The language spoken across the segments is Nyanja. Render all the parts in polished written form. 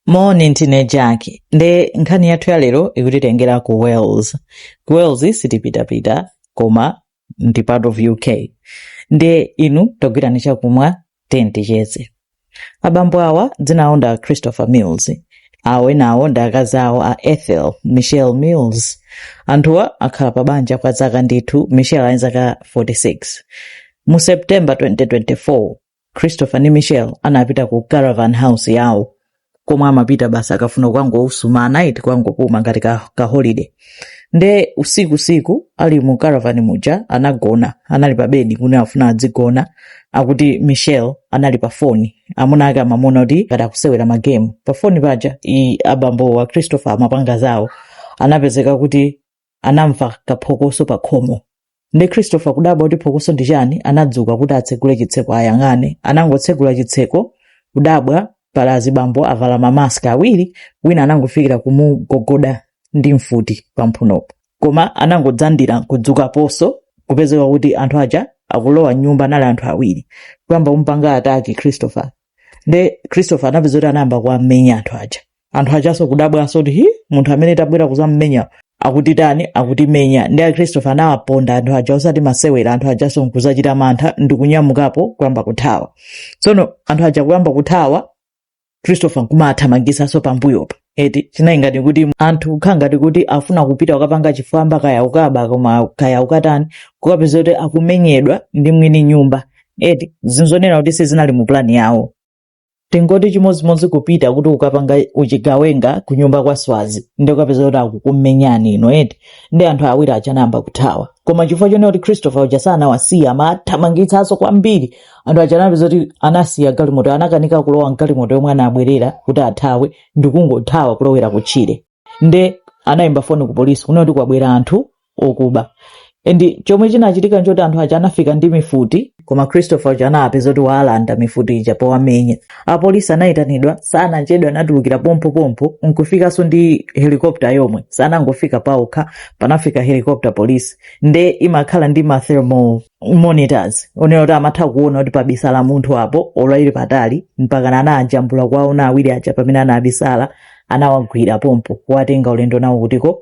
Morning tinejaki. Nde nkhani yathu ya lero ikutitengera ku Wales. Ku Wales sitipitapita koma ndi part of UK. Nde inu togwirani chakumwa ticheze. Abambo awa dzina awo nda Christopher Mills. Awe nawo ndi akazi awo a Ethel Michelle Mills. Anthuwa akhala pa banja kwa zaka ndithu. Michelle ali zaka 46. Mu September 2024 Christopher ni Michelle anapita ku caravan house yawo. Koma amapita basa akafuna kukangosuma night kwangopuma ngati ka holiday. Nde usiku ali mu caravan muja anagona, anali pa bedi kune afuna adzigona, akuti Michelle anali pa phone. Amuna ake amamona kuti ngati akusewera ma game. Pa phone paja abambo wa Christopher amapanga zawo anapezeka kuti anamva kaphokoso pa khomo. Nde Christopher kudabwa kuti phokoso ndi chani, anadzuka kuti atsegule chitseko ayang'ane. Anangotsegula chitseko kudabwa pala azibambo avala mamaski awiri, wina anangofikira kumugogoda ndi mfuti pamphunopo. Koma anangodzandira kudzuka poso kupezeka kuti anthu aja akulowa nyumba nali anthu awiri. Kuyamba kumpanga ataki Christopher. Nde Christopher anapeza kuti anayamba kuwamenya anthu aja. Anthu ajanso kudabwanso kuti munthu amene tabwera kuzammenya akuti tani, akuti menya. Nde Christopher anawaponda anthu aja osati masewera, anthu ajanso nkuzachita mantha ndi kunyamukapo kuyamba kuthawa. Tsono anthu aja kuyamba kuthawa Christopher kumathamangisanso pambuyopa. Eti chinayi ngati kuti anthu kukhala ngati kuti afuna kupita ukapanga chifwamba kaya ukaba koma kaya ukatani, kukapeza kuti akumenyedwa ndi mwini nyumba. Eti zinzonena kuti sizinali mu plani yawo. Tingoti chimodzimodzi kupita kuti ukapanga uchigawenga ku nyumba kwa Swazi, ndi ukapeza kuti akukumenyani ino. Eti ndi anthu awiri achanamba kuthawa. Koma chifukwa chone kuti Christopher uja sanawasiya amathamangitsanso kwambiri, anthu aja anapeza kuti anasiya galimoto, anakanika kulowa galimoto yomwe anabwerera kuti athawe ndi kungothawa kulowera kutchire. Nde anayimba foni ku polisi kunena kuti kwabwera anthu okuba. Endi chomwe chinachitika nchoti anthu aja anafika ndi mifuti, koma Christopher uja anapeza kuti walanda mifuti ija powamenya. Apolisi anayitanidwa, sanachedwa anatulukira pompo nkufikanso ndi helicopter yomwe. Sanangofika paokha, panafika helicopter police. Nde imakhala ndi ma thermal monitors. Onera kuti amatha kuona kuti pabisala munthu apo olwayire patali, mpaka anajambula kwawo na awiri aja pamene anabisala, anawagwira pompo kuwatenga ulendo nawo kutiko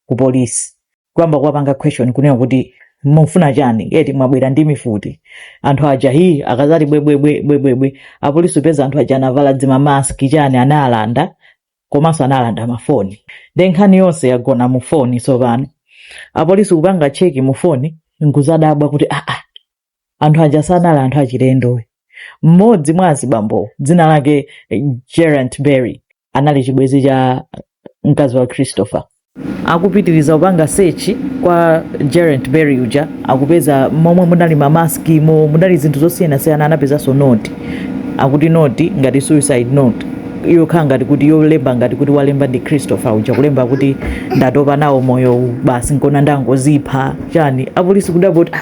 ku polisi. Kwamba kuwapanga question kunena kuti mufuna chani, eti mwabwera ndi mifuti. Anthu aja akazali bwe. Apolisi peza anthu aja anavala dzima mask chani analanda, komanso analanda mafoni. Nde nkhani yonse yagona mu foni sopano. Apolisi kupanga cheki mu foni nkuzadabwa kuti anthu aja sanala anthu achilendo. Mmodzi mwa azibambo dzina lake Geraint Berry anali chibwezi cha mkazi wa Christopher. Akupitiriza upanga search kwa Geraint Berry uja, akupeza momwe munali mamaski munali zinthu zosiyana anapezanso note. Akuti note ngati suicide note. Iyo khala ngati kuti yolemba ngati kuti walemba ndi Christopher uja, kulemba kuti ndatopa nawo moyo basi nkona ndangozipha chani. Apolisi kudabwa kuti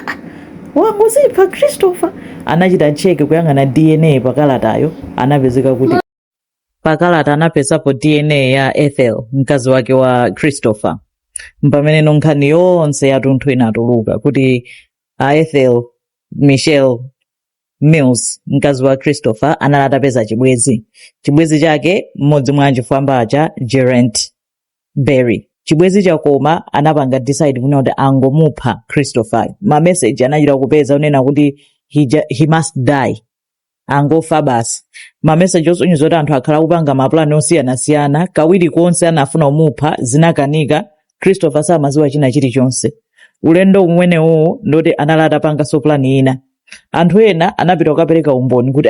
wangozipha Christopher. Anachita check kuyang'ana DNA pakalatayo, anapezeka kuti pakalata anapesapo DNA ya Ethel mkazi wake wa Christopher. Mpamene nkhani yonse yatunthu inatuluka kuti Ethel Michelle Mills mkazi wa Christopher analatapeza chibwezi chake mmodzi mwa achifwamba aja Geraint Berry. Chibwezi chakoma anapanga decide kuna kuti angomupha Christopher. Ma message anachita kupeza unena kuti he must die, angofa basi. Ma message osonyeza kuti anthu akhala kupanga maplani osiyana kawiri konse anafuna umupha zinakanika. Christopher samaziwa china chilichonse. Ulendo umwenewo ndoti analata panga so plan ina. Anthu ena anapita kukapereka umboni kuti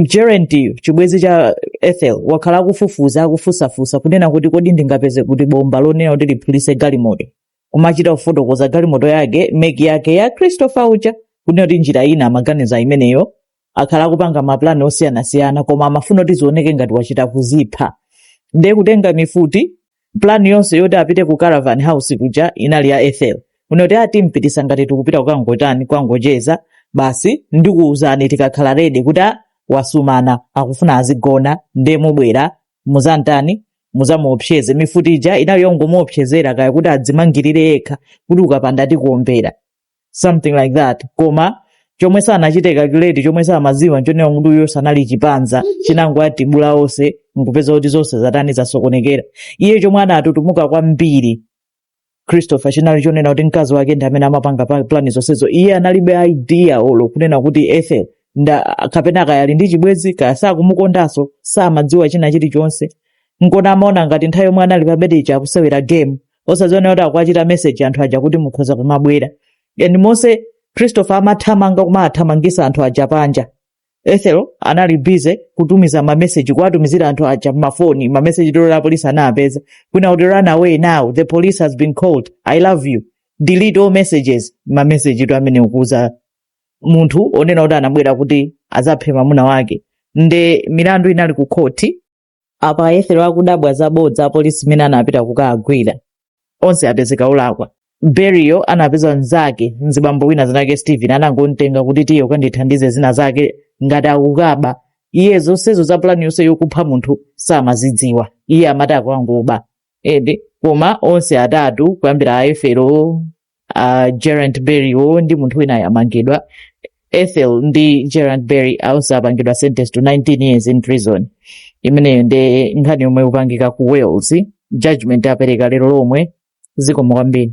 Geraint chibwezi cha Ethel wakhala akufusafusa kunena kuti kodi ndingapeze kuti bomba lonena kuti liphulise galimoto. Kumachita kufotokoza galimoto yake make yake ya Christopher uja kunena kuti njira ina amaganiza imeneyo akhala kupanga maplani osiyana koma amafuna kuti zioneke ngati wachita kuzipha. Nde kutenga mifuti, plan yonse yoti apite ku caravan house kuja inali ya Ethel. Unoti atimpitisa ngati tikupita kukangotani kwangocheza basi ndikuuzani tikakhala ready kuti wasumana akufuna azigona nde mubwera muzantani muzamuopseze. Mifuti ija inali yongomuopsezera kaya kuti adzimangirire yekha kuti ukapanda tikuombera, something like that. Koma chomwe sanachite calculate, chomwe samaziwa nchonena kuti uyo sanali chipanza chinango atibula onse nkupeza kuti zonse zatani zasokonekera. Iye chomwe anatutumuka kwambiri Christopher chinali chonena kuti mkazi wake ndi amene amapanga plani zonsezo. Iye analibe idea olo kunena kuti Ethel kapena kayali ndi chibwezi kaya sakumukondanso samadziwa china chilichonse. Nkona amaona ngati nthawi yomwe anali pa bedi akusewera game osaziona kuti akuachita message anthu aja kuti mukhoza kumabwera. And monse Christopher amathamanga kumathamangisa anthu aja panja. Ethel anali busy kutumiza ma message kuwatumizira anthu aja mafoni, ma message dolo la polisi anapeza kuna kuti run away now, the police has been called, I love you, delete all messages. Ma message to amene ukuza munthu onena kuti anabwera kuti azaphe mwamuna wake. Nde milandu inali ku court. Apa Ethel akudabwa zabodza polisi imene anapita kukagwira onse apezeka olakwa. Burial anapeza mnzake mzibambo wina zinake Steven anangontenga kuti tiye ukandithandize zina zake ngati akukaba. Iye zonsezo za plani yonse yokupha munthu samazidziwa, iye amati akwangoba. Koma onse atatu kuyambira Ethel, Gerard Burial ndi munthu wina yamangidwa. Ethel ndi Gerard Burial also apangidwa sentence to 19 years in prison. Imeneyo ndi nkhani yomwe ikupangika ku Wales. Judgment apereka lero lomwe. Zikomo kwambiri.